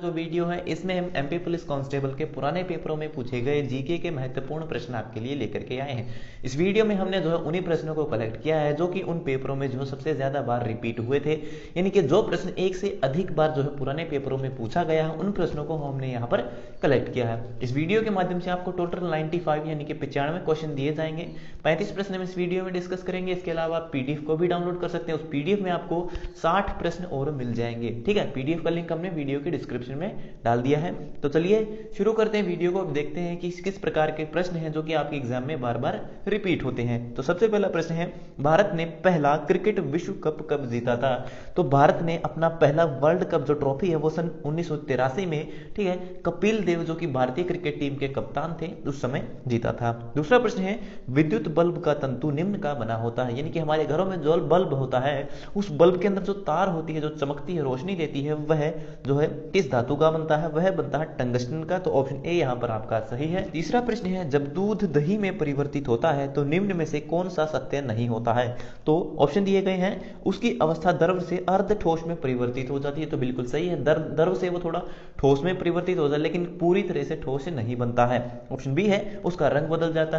जो वीडियो है इसमें हम एमपी पुलिस कांस्टेबल के पुराने पेपरों में पूछे गए जीके के महत्वपूर्ण प्रश्न आपके लिए लेकर के आए हैं। इस वीडियो में हमने जो है उन्हीं प्रश्नों को कलेक्ट किया है जो कि उन पेपरों में जो सबसे ज्यादा बार रिपीट हुए थे, यानी कि जो प्रश्न एक से अधिक बार जो है पुराने पेपरों में पूछा गया है उन प्रश्नों को हमने यहाँ पर कलेक्ट किया है। इस वीडियो के माध्यम से आपको टोटल 95 यानी कि 95 क्वेश्चन दिए जाएंगे। 35 प्रश्न हम इस वीडियो में डिस्कस करेंगे। इसके अलावा आप पीडीएफ को भी डाउनलोड कर सकते हैं। उस पीडीएफ में आपको 60 प्रश्न और मिल जाएंगे। ठीक है, पीडीएफ का लिंक हमने वीडियो के डिस्क्रिप्शन में डाल दिया है। तो चलिए शुरू करते हैं वीडियो को। अब देखते हैं कि किस प्रकार के प्रश्न हैं जो कि आपके एग्जाम में बार बार रिपीट होते हैं। तो सबसे पहला प्रश्न है, भारत ने पहला क्रिकेट विश्व कप कब जीता था? तो भारत ने अपना पहला वर्ल्ड कप जो ट्रॉफी है वो सन 1983 में, ठीक है, कपिल देव जो कि भारतीय क्रिकेट टीम के कप्तान थे उस समय जीता था। दूसरा प्रश्न है, विद्युत बल्ब का तंतु निम्न का बना होता है, यानी कि हमारे घरों में जो बल्ब होता है उस बल्ब के अंदर जो तार होती है जो चमकती है, रोशनी देती है, वह जो है किस धातु का बनता है? वह बनता है टंगस्टन का। तो ऑप्शन ए यहां पर आपका सही है। तीसरा प्रश्न है, जब दूध दही में परिवर्तित होता है तो निम्न में से कौन सा सत्य नहीं होता है? तो ऑप्शन दिए गए हैं, उसकी अवस्था द्रव से अर्ध ठोस में परिवर्तित हो जाती है। तो बिल्कुल सही है, द्रव से वो थोड़ा ठोस में परिवर्तित हो जाता है लेकिन पूरी तरह से ठोस से नहीं बनता है। ऑप्शन बी है, उसका रंग बदल जाता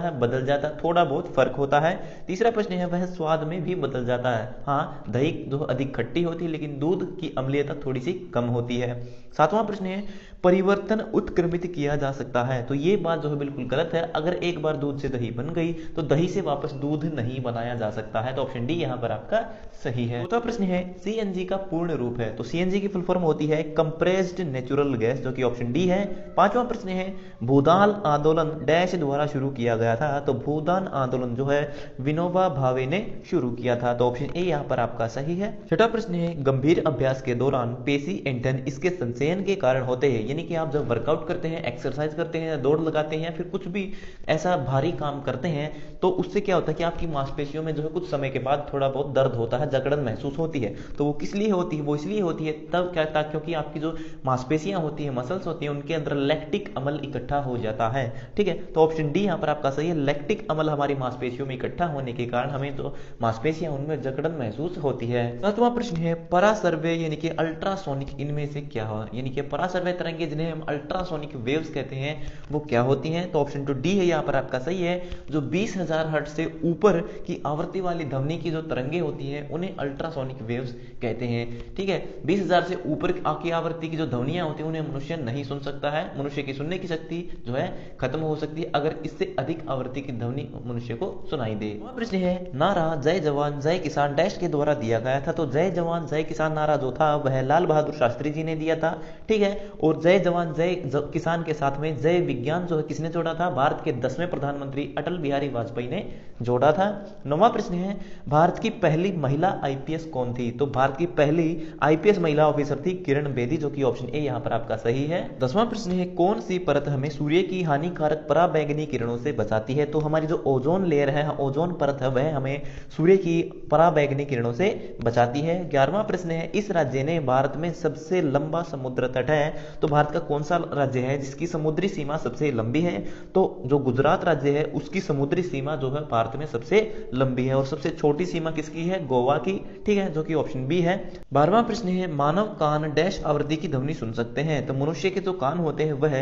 है, थोड़ा बहुत फर्क होता है। तीसरा प्रश्न है, वह स्वाद में भी बदल जाता है। हाँ, दही जो अधिक खट्टी होती है लेकिन दूध की अम्लीयता थोड़ी सी कम होती है। सातवां प्रश्न है, परिवर्तन उत्क्रमित किया जा सकता है। तो ये बात जो है बिल्कुल गलत है। अगर एक बार दूध से दही बन गई तो दही से वापस दूध नहीं बनाया जा सकता है। तो ऑप्शन डी यहां पर आपका सही है। चौथा प्रश्न है, सीएनजी का पूर्ण रूप है। तो सीएनजी की फुल फॉर्म होती है कंप्रेस्ड नेचुरल गैस, जो कि ऑप्शन डी है। पांचवा प्रश्न है, भूदान आंदोलन डैश द्वारा शुरू किया गया था। तो भूदान आंदोलन जो है विनोबा भावे ने शुरू किया था। तो ऑप्शन ए यहां पर आपका सही है। छठा प्रश्न है, गंभीर अभ्यास के दौरान पेशी एंटन इसके संचयन के कारण होते हैं, यानी कि आप जब वर्कआउट करते हैं, एक्सरसाइज करते हैं, दौड़ लगाते हैं, फिर कुछ भी ऐसा भारी काम करते हैं तो उससे क्या होता है कि आपकी मांसपेशियों में जो है कुछ समय के बाद थोड़ा बहुत दर्द होता है, जकड़न महसूस होती है। तो वो किस लिए होती है? वो इसलिए होती है तब क्या था, क्योंकि आपकी जो मांसपेशियां होती है, मसल्स होती हैं, उनके अंदर लैक्टिक अम्ल इकट्ठा हो जाता है। ठीक है, तो ऑप्शन डी यहां पर आपका सही है। लैक्टिक अम्ल हमारी मांसपेशियों में इकट्ठा होने के कारण हमें जो मांसपेशियां उनमें जकड़न महसूस होती है। सातवां प्रश्न है, परासर्वे यानी कि अल्ट्रासोनिक इनमें से क्या हो? यानी कि परासर्वे तरंगे जिन्हें हम अल्ट्रासोनिक वेव्स कहते हैं वो क्या होती हैं? तो ऑप्शन टू डी है यहां पर आपका सही है। जो 20,000 हर्ट्ज से ऊपर की आवृत्ति वाली ध्वनि की जो तरंगे होती हैं उन्हें अल्ट्रासोनिक वेव्स कहते हैं। ठीक है, 20,000 से ऊपर की आवृत्ति की जो ध्वनियां होती हैं उन्हें मनुष्य नहीं सुन सकता है। मनुष्य की सुनने की शक्ति जो है खत्म हो सकती है अगर इससे अधिक आवृत्ति की ध्वनि मनुष्य को सुनाई दे। प्रश्न है, नारा जय जवान जय किसान डैश के द्वारा दिया गया था। तो जय जवान जय किसान नारा जो था वह लाल बहादुर शास्त्री जी ने दिया था। ठीक है, और जय जवान जय किसान के साथ में जय विज्ञान जो है किसने जोड़ा था? भारत के 10वें प्रधानमंत्री अटल बिहारी वाजपेयी ने जोड़ा था। नौवां प्रश्न है, भारत की पहली महिला आईपीएस कौन थी? तो भारत की पहली आईपीएस महिला ऑफिसर थी किरण बेदी, जो कि ऑप्शन ए यहां पर आपका सही है। 10वां प्रश्न है, कौन सी परत हमें सूर्य की हानिकारक पराबैंगनी किरणों से बचाती है? तो हमारी जो ओजोन लेयर है, ओजोन परत है, वह हमें सूर्य की पराबैंगनी किरणों से बचाती है। 11वां प्रश्न है, इस राज्य ने भारत में सबसे लंबा समुद्र तट है। तो भारत का कौन सा राज्य है जिसकी समुद्री सीमा सबसे लंबी है? तो जो गुजरात राज्य है उसकी समुद्री सीमा जो है भारत में सबसे लंबी है। और सबसे छोटी सीमा किसकी है? गोवा की। ठीक है, जो कि ऑप्शन बी है। 12वां प्रश्न है, मानव कान डैश आवृत्ति की ध्वनि सुन सकते हैं। तो मनुष्य के जो कान होते हैं वह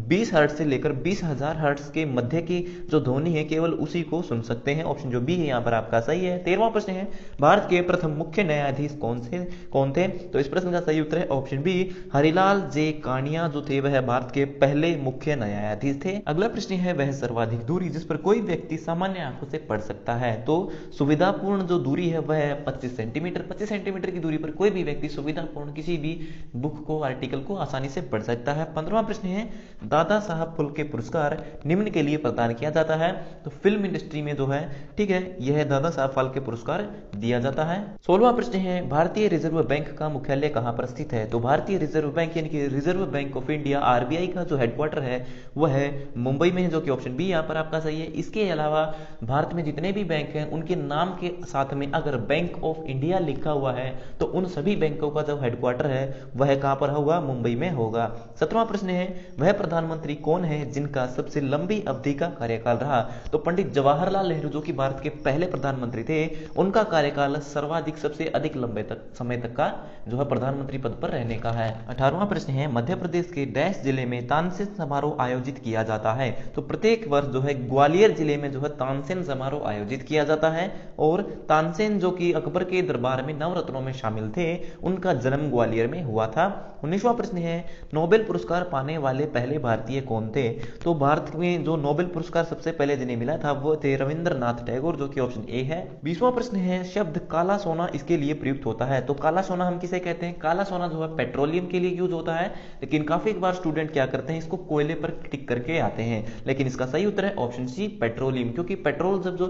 20 हर्ट्ज से लेकर 20,000 हर्ट्ज के मध्य की जो ध्वनि है केवल उसी को सुन सकते हैं। ऑप्शन जो बी है यहाँ पर आपका सही है। 13वां प्रश्न है, भारत के प्रथम मुख्य न्यायाधीश कौन थे? तो इस प्रश्न का सही उत्तर है ऑप्शन बी, हरिलाल जे कानिया जो थे वह भारत के पहले मुख्य न्यायाधीश थे। अगला प्रश्न है, वह सर्वाधिक दूरी जिस पर कोई व्यक्ति सामान्य आंखों से पढ़ सकता है। तो सुविधापूर्ण जो दूरी है वह 25 सेंटीमीटर। 25 सेंटीमीटर की दूरी पर कोई भी व्यक्ति सुविधापूर्ण किसी भी बुक को, आर्टिकल को आसानी से पढ़ सकता है। 15वां प्रश्न है, दादा साहब फाल्के पुरस्कार निम्न के लिए प्रदान किया जाता है। तो फिल्म इंडस्ट्री में जो है, ठीक है, यह दादा साहब फाल्के पुरस्कार दिया जाता है। 16वां प्रश्न है, भारतीय रिजर्व बैंक का मुख्यालय कहां पर स्थित है? तो भारतीय रिजर्व बैंक यानी कि reserve bank of India RBI का जो हेडक्वार्टर है वह है मुंबई में है, जो कि ऑप्शन बी यहां पर आपका सही है। इसके अलावा भारत में जितने भी बैंक हैं उनके नाम के साथ में अगर बैंक ऑफ इंडिया लिखा हुआ है तो उन सभी बैंकों का जो हेडक्वार्टर है वह कहां पर होगा? मुंबई में होगा। 17वां प्रश्न है, वह प्रधानमंत्री कौन है जिनका सबसे लंबी अवधि का कार्यकाल रहा? तो पंडित जवाहरलाल नेहरू जो कि भारत के पहले प्रधानमंत्री थे, उनका कार्यकाल सर्वाधिक सबसे अधिक लंबे तक समय तक का जो है प्रधानमंत्री पद पर रहने का है। 18वां प्रश्न है, मध्य प्रदेश के डैश जिले में तानसेन समारोह आयोजित किया जाता है? तो प्रत्येक वर्ष जो है ग्वालियर जिले में जो है तानसेन समारोह आयोजित किया जाता है। और तानसेन जो कि अकबर के दरबार में नवरत्नों में शामिल थे, उनका जन्म ग्वालियर में हुआ था। 19वां प्रश्न है, नोबेल पुरस्कार पाने वाले पहले भारतीय कौन थे? तो भारत में जो नोबेल पुरस्कार सबसे पहले जिन्हें मिला था वो थे रविंद्रनाथ टैगोर, जो कि ऑप्शन ए है। 20वां प्रश्न है, शब्द काला सोना इसके लिए प्रयुक्त होता है? तो काला सोना हम किसे कहते हैं? काला सोना जो है पेट्रोलियम के लिए यूज होता है, लेकिन काफी बार स्टूडेंट क्या करते हैं, इसको कोयले पर टिक करके आते हैं, लेकिन इसका सही उत्तर है ऑप्शन सी पेट्रोलियम। क्योंकि पेट्रोल जब जो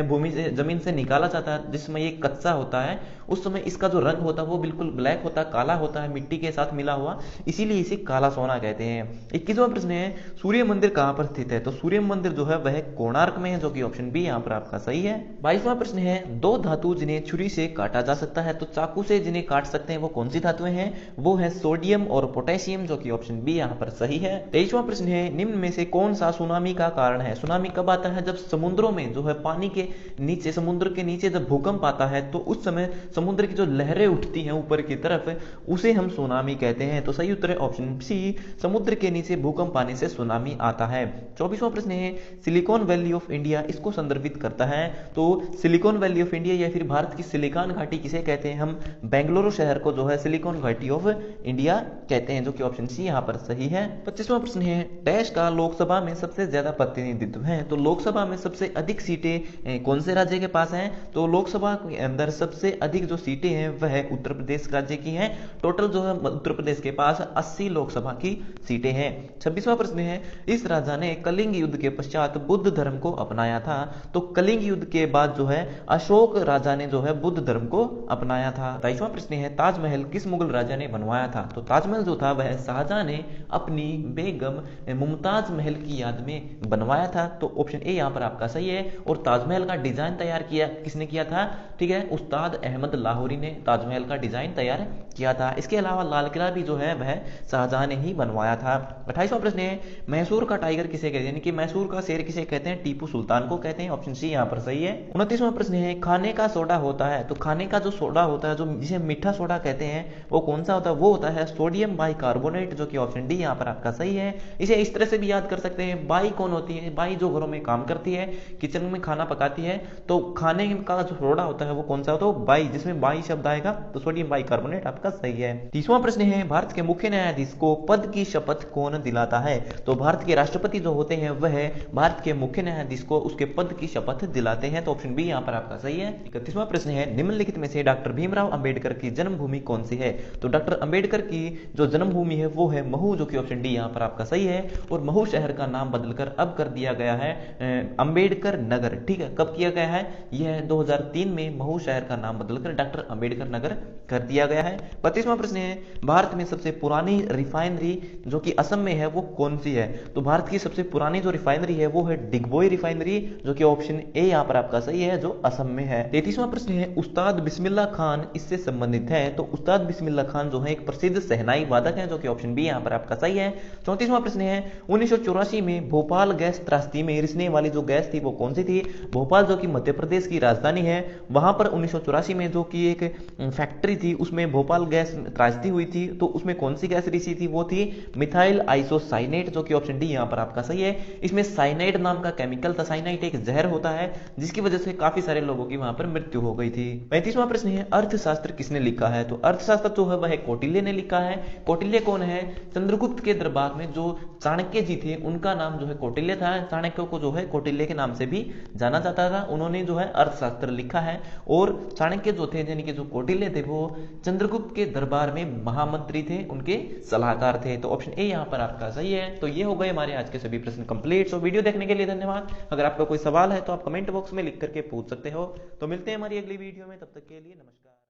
भूमि से जमीन से निकाला जाता है, जिस समय ये कच्चा होता है, उस समय इसका जो रंग होता है वो बिल्कुल ब्लैक होता है, काला होता है, मिट्टी के साथ मिला हुआ, इसीलिए इसे काला सोना कहते हैं। 21वां प्रश्न है, सूर्य मंदिर कहां पर स्थित है? तो सूर्य मंदिर जो है वह कोणार्क में है, जो कि ऑप्शन बी यहां पर आपका सही है। 22वां प्रश्न है, दो धातु जिन्हें छुरी से काटा जा सकता है, तो चाकू से जिन्हें काट सकते हैं वो कौन सी धातुएं हैं? वो है सोडियम और पोटेशियम, जो कि ऑप्शन बी यहां पर सही है। 23वां प्रश्न है, निम्न में से कौन सा सुनामी का कारण है? सुनामी कब आता है? जब समुद्रों में जो है पानी के नीचे, समुद्र के नीचे जब भूकंप आता है, तो उस समय समुद्र की जो लहरें उठती हैं ऊपर की तरफ, उसे हम सुनामी कहते हैं। तो सही उत्तर है ऑप्शन सी, समुद्र के नीचे भूकंप आने से सुनामी आता है। 24वां प्रश्न है, सिलिकॉन वैली ऑफ इंडिया इसको संदर्भित करता है? तो सिलिकॉन वैली ऑफ इंडिया या फिर भारत की सिलिकॉन घाटी किसे कहते हैं? हम बेंगलुरु शहर को जो है सिलिकॉन घाटी ऑफ इंडिया कहते हैं, जो कि ऑप्शन सी यहां पर सही है। 25वां प्रश्न है, डैश का लोकसभा में सबसे ज्यादा प्रतिनिधित्व है? तो लोकसभा में सबसे अधिक सीटें कौन से राज्य के पास हैं? तो लोकसभा के अंदर सबसे अधिक जो सीटें हैं वह उत्तर प्रदेश राज्य की हैं। टोटल जो है उत्तर प्रदेश के पास 80 लोकसभा की सीटें हैं। 26वां प्रश्न है, इस राजा ने कलिंग युद्ध के पश्चात बुद्ध धर्म को अपनाया था? तो कलिंग युद्ध के बाद जो है अशोक राजा ने जो है बुद्ध धर्म को अपनाया था। 23वां प्रश्न है, ताजमहल किस मुगल राजा ने बनवाया था? तो ताजमहल जो था वह शाहजहां ने अपनी बेगम मुमताज महल की याद में बनवाया था। तो ऑप्शन ए यहां पर आपका सही है। और ताजमहल का डिजाइन तैयार किया किसने किया था? ठीक है, उस्ताद अहमद लाहौरी ने ताजमहल का डिजाइन तैयार किया था। इसके अलावा लाल किला भी जो है वह शाहजहां ने ही बनवाया था। 28वां प्रश्न है, मैसूर का टाइगर किसे कहते हैं? यानी कि मैसूर का शेर किसे कहते हैं? टीपू सुल्तान को कहते हैं। ऑप्शन सी यहां पर सही है। 29वां प्रश्न है, खाने का सोडा होता है? तो खाने का जो सोडा होता है, जो जिसे मीठा सोडा कहते हैं, वो कौन सा होता है? वो होता है सोडियम बाइकार्बोनेट, जो कि ऑप्शन डी यहां पर आपका सही है। इसे इस तरह से भी याद कर सकते हैं, बाई कौन होती है? बाई जो घरों में काम करती है, किचन में खाना पकाती है, तो खाने का जो सोडा होता है वो कौन सा होता है? बाई, जिसमें बाई शब्द आएगा तो सोडियम बाइकार्बोनेट आपका सही है। 30वां प्रश्न है, भारत के मुख्य न्यायाधीश को पद की शपथ कौन दिलाता है? तो भारत के राष्ट्रपति जो होते हैं वह भारत के मुख्य न्यायाधीश को उसके पद की शपथ दिलाते हैं। तो ऑप्शन बी यहां पर आपका सही है। 31वां प्रश्न है, निम्नलिखित में से डॉक्टर भीमराव अंबेडकर की जन्मभूमि कौन सी है? तो डॉक्टर अंबेडकर की जो जन्मभूमि है वो है महू, जो कि ऑप्शन डी यहां पर आपका सही है। और महू शहर का नाम बदलकर अब कर दिया गया है अंबेडकर नगर। ठीक है, कब किया गया है? यह 2003 में महू शहर का नाम बदलकर डॉक्टर अंबेडकर नगर कर दिया गया है। 32वां प्रश्न है, भारत में सबसे पुरानी रिफाइनरी जो कि असम में है वो कौन सी है? तो भारत की सबसे पुरानी जो रिफाइनरी है वो है डिगबोई रिफाइनरी, जो कि ऑप्शन ए यहां पर आपका सही है, जो असम में है। 33वां प्रश्न है, उस्ताद बिस्मिल्लाह खान इससे संबंधित है? तो उस्ताद बिस्मिल्लाह खान जो है एक प्रसिद्ध शहनाई वादक है, जो कि ऑप्शन बी यहां पर आपका सही है। 34वां प्रश्न है, 1984 में भोपाल गैस त्रासदी में रिसने वाली जो गैस थी वो कौन सी थी? भोपाल जो कि मध्य प्रदेश की राजधानी है, वहां पर 1984 में जो कि एक फैक्ट्री थी उसमें भोपाल गैस त्रासदी हुई थी, तो उसमें कौन सी गैस रिसी थी? वो थी मिथाइल आइसोसाइनेट, जो कि ऑप्शन डी यहां पर आपका सही है। इसमें साइनाइड नाम का केमिकल था। साइनाइड एक जहर होता है जिसकी वजह से काफी सारे लोगों की वहां पर मृत्यु हो गई थी। 35वां प्रश्न है, अर्थशास्त्र किसने लिखा है? तो अर्थशास्त्र जो है वह कौटिल्य ने लिखा है। कौटिल्य कौन है? चंद्रगुप्त के दरबार में जो चाणक्य जी थे उनका नाम जो है कौटिल्य था। चाणक्य को जो है कौटिल्य के नाम से भी जाना जाता था। उन्होंने जो है अर्थशास्त्र लिखा है। और चाणक्य जो थे यानी कि जो कौटिल्य थे वो चंद्रगुप्त के दरबार में महामंत्री थे, उनके सलाहकार थे। तो ऑप्शन ए यहां पर आपका सही है। तो ये हो गए हमारे आज के सभी प्रश्न कंप्लीट। तो वीडियो देखने के लिए धन्यवाद। अगर आपका कोई सवाल है तो आप कमेंट बॉक्स में लिख करके पूछ सकते हो। तो मिलते हैं हमारी अगली वीडियो में, तब तक के लिए नमस्कार।